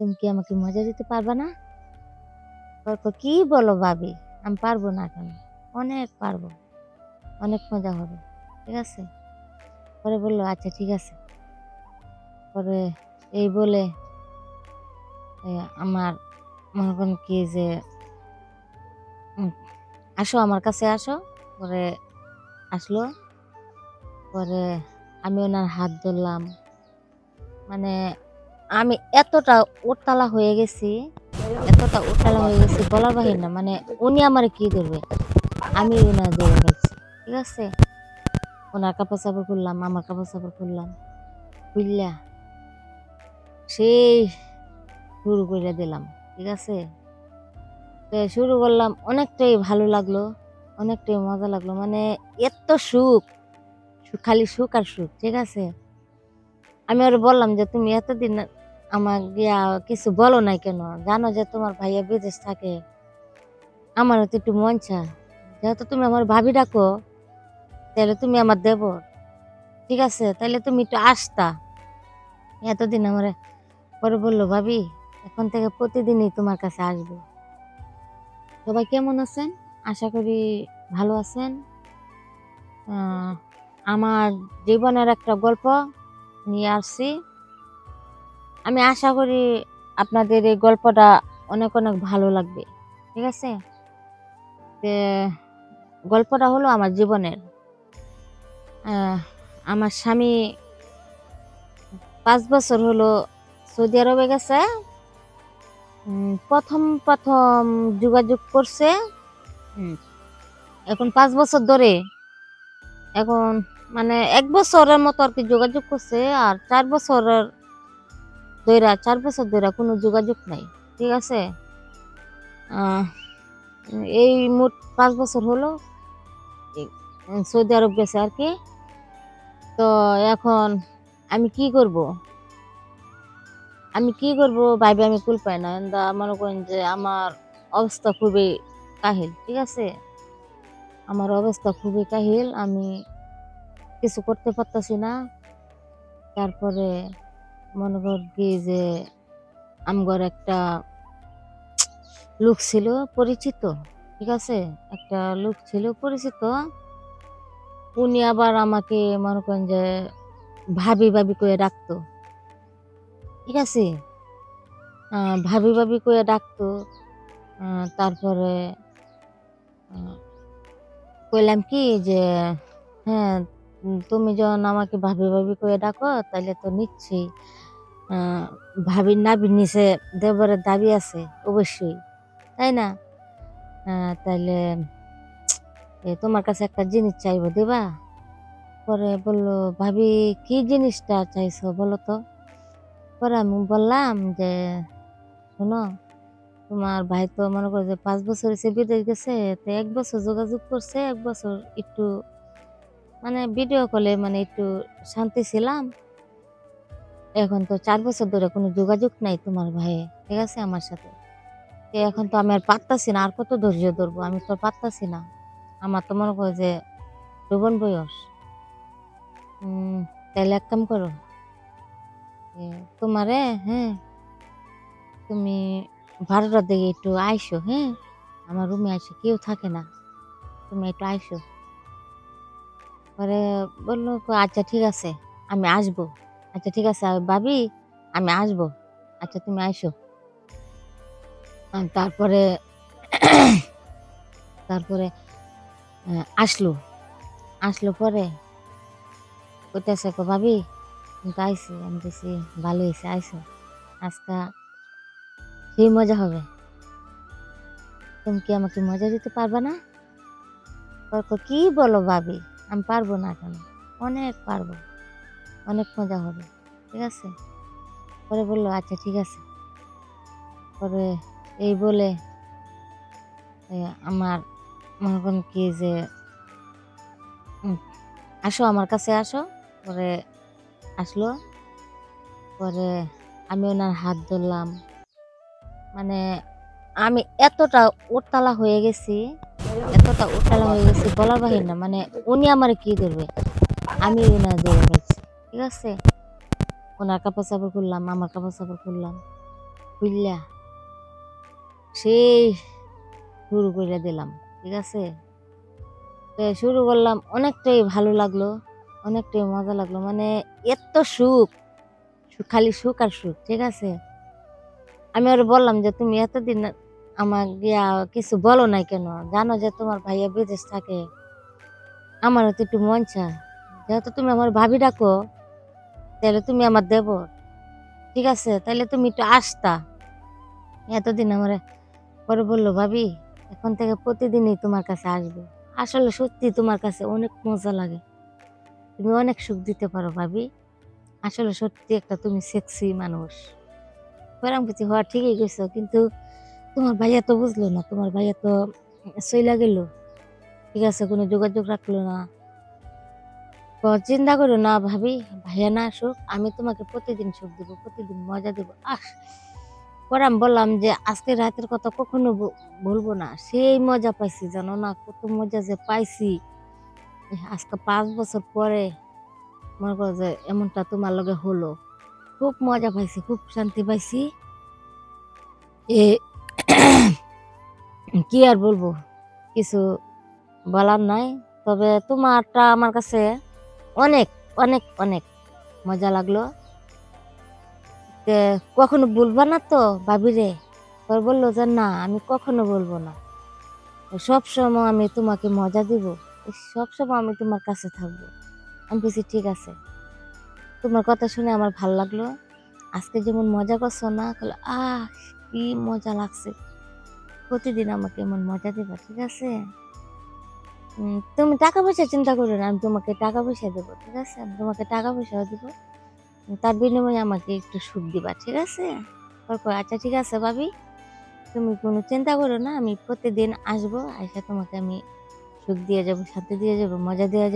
তুমি কি আমাকে মজা দিতে পারবা না? কি বলো ভাবি? আমি পারবো না কেন? অনেক পারবো, অনেক মজা হবে। ঠিক আছে? পরে বলল আচ্ছা ঠিক আছে। পরে এই বলে আমার মনে করেন কি যে উম, আসো আমার কাছে আসো। পরে আসলো। পরে আমি ওনার হাত ধরলাম। মানে আমি এতটা উত্তালা হয়ে গেছি বলার বাহির না। মানে উনি আমারে কি ধরবে, আমি উনার ধরে ফেলছি। ঠিক আছে, ওনার কাপড় চাপড় খুললাম, আমার কাপড় চাপড় খুললাম, খুললা সেই শুরু করে দিলাম। ঠিক আছে, তো শুরু করলাম, অনেকটাই ভালো লাগলো, অনেকটাই মজা লাগলো। মানে এত সুখ, খালি সুখ আর সুখ। ঠিক আছে, আমি ওর বললাম যে তুমি এতদিন আমার গিয়া কিছু বলো নাই কেন? জানো যে তোমার ভাইয়া বিদেশ থাকে, আমারও তো একটু মন চায়। যেহেতু তুমি আমার ভাবি ডাকো, তাহলে তুমি আমার দেবর। ঠিক আছে, তাহলে তুমি একটু আসতা এতদিন আমার। পরে বললো ভাবি এখন থেকে প্রতিদিনই তোমার কাছে আসবো। সবাই কেমন আছেন? আশা করি ভালো আছেন। আহ, আমার জীবনের একটা গল্প নিয়ে আসছি। আমি আশা করি আপনাদের এই গল্পটা অনেক অনেক ভালো লাগবে। ঠিক আছে, তে গল্পটা হলো আমার জীবনের। আমার স্বামী 5 বছর হলো সৌদি আরবে গেছে। প্রথম প্রথম যোগাযোগ করছে। হুম, এখন 5 বছর ধরে, এখন মানে 1 বছরের মতো আর কি যোগাযোগ করছে। আর 4 বছর ধরে কোনো যোগাযোগ নাই। ঠিক আছে, আহ, এই মোট 5 বছর হলো সৌদি আরব গেছে আর কি। তো এখন আমি কি করব, ভাইবে আমি কুল পাই না। মনে করেন যে আমার অবস্থা খুবই কাহিল। ঠিক আছে, আমার অবস্থা খুবই কাহিল, আমি কিছু করতে পারতাছি না। তারপরে মনে কর কি যে আমগর একটা লোক ছিল পরিচিত। ঠিক আছে, একটা লোক ছিল পরিচিত। উনি আবার আমাকে মনে করেন যে ভাবি ভাবি করে ডাকতো। ঠিক আছে, ভাবি ভাবি করে ডাকতো। তারপরে কইলাম কি যে হ্যাঁ, তুমি যখন আমাকে ভাবি ভাবি করে ডাকো তাইলে তো নিশ্চয়ই ভাবির নাভির নিচে দেবরের দাবি আছে অবশ্যই, তাই না? তাইলে তোমার কাছে একটা জিনিস চাইবো, দেবা? পরে বললো ভাবি কি জিনিসটা চাইছো বলো তো। পরে আমি বললাম যে শোনো, তোমার ভাই তো মনে করো যে 5 বছর হয়েছে বিদেশ গেছে, তো 1 বছর যোগাযোগ করছে, 1 বছর একটু মানে ভিডিও কলে মানে একটু শান্তি ছিলাম। এখন তো 4 বছর ধরে কোনো যোগাযোগ নাই তোমার ভাইয়ে, ঠিক আছে, আমার সাথে। তো এখন তো আমি আর পারতাছি না, আর কত ধৈর্য ধরবো, আমি তো পারতাছি না। আমার তো মনে করো যে যৌবন বয়স। তাইলে এক কাম করো, তোমারে, হ্যাঁ, তুমি 12টার দিকে একটু আইসো। হ্যাঁ, আমার রুমে আইসো, কেউ থাকে না, তুমি একটু আইসো। পরে বললো আচ্ছা ঠিক আছে আমি আসবো। আচ্ছা ঠিক আছে ভাবি, আমি আসবো। আচ্ছা তুমি আইসো। তারপরে তারপরে আসলো। আসলো পরে কইতেছে ভাবি তুমি তো আইসি। আমি বলছি ভালো হয়েছে আইসো, আজকা সেই মজা হবে। তুমি কি আমাকে মজা দিতে পারবা না? কি বলো ভাবি? আমি পারবো না কেন? অনেক পারবো, অনেক মজা হবে। ঠিক আছে, পরে বললো আচ্ছা ঠিক আছে। পরে এই বলে আমার মনে করেন কি যে আসো আমার কাছে আসো। পরে আসলো। পরে আমি ওনার হাত ধরলাম। মানে আমি এতটা উত্তালা হয়ে গেছি বলার বাহির না। মানে উনি আমার কি ধরবে, আমি উনার ধরে ফেলছি। ঠিক আছে, ওনার কাপড় চাপড় খুললাম, আমার কাপড় চাপড় খুললাম, খুললা সেই শুরু করে দিলাম, ঠিক আছে। তো শুরু করলাম, অনেকটাই ভালো লাগলো, অনেকটাই মজা লাগলো, মানে এত সুখ, খালি সুখ আর সুখ, ঠিক আছে। আমি ওর বললাম যে তুমি এতদিন আমার গিয়া কিছু বলো নাই কেন, জানো যে তোমার ভাইয়া বিদেশ থাকে, আমারও তো একটু মন চায়, যেহেতু তুমি আমার ভাবি ডাকো, তাহলে তুমি আমার দেবর, ঠিক আছে, তাহলে তুমি একটু আসতা। এতদিন আমার পরে বললো, ভাবি এখন থেকে প্রতিদিনই তোমার কাছে আসবো। আসলে সত্যি তোমার কাছে অনেক মজা লাগে, তুমি অনেক সুখ দিতে পারো ভাবি, আসলে সত্যি একটা তুমি সেক্সি মানুষ। পরাম কিছু হওয়া ঠিকই গেছো, কিন্তু তোমার ভাইয়া তো বুঝলো না, তোমার ভাইয়া তো চইলা গেল, ঠিক আছে, কোনো যোগাযোগ রাখলো না। তো চিন্তা করো না ভাবি, ভাইয়া না আসুক, আমি তোমাকে প্রতিদিন সুখ দিব, প্রতিদিন মজা দিব। পরে আমি বললাম যে আজকে রাতের কথা কখনো বলবো না, সেই মজা পাইছি জানো না, কত মজা যে পাইছি। আজকে 5 বছর পরে মনে করো যে এমনটা তোমার লগে হলো, খুব মজা পাইছি, খুব শান্তি পাইছি। এ কি আর বলবো, কিছু বলার নাই। তবে তোমারটা আমার কাছে অনেক অনেক অনেক মজা লাগলো। কখনো বলবা না তো ভাবি রে? পরে বললো যে না, আমি কখনো বলবো না, সবসময় আমি তোমাকে মজা দিব, সবসময় আমি তোমার কাছে থাকবো। আমি বলছি ঠিক আছে, তোমার কথা শুনে আমার ভাল লাগলো। আজকে যেমন মজা করছো না, কি মজা লাগছে, প্রতিদিন আমাকে এমন মজা দিবা, ঠিক আছে। তুমি টাকা পয়সা চিন্তা করো না, আমি তোমাকে টাকা পয়সা দেবো, ঠিক আছে, আমি তোমাকে টাকা পয়সাও দেবো, তার বিনিময়ে আমাকে একটু সুখ দিবা, ঠিক আছে। আচ্ছা ঠিক আছে ভাবি, তুমি কোনো চিন্তা করো না, আমি প্রতিদিন আসবো, আইসা তোমাকে আমি সুখ দিয়ে যাবো, শান্তি দিয়ে যাবো, মজা দিয়ে যাবো।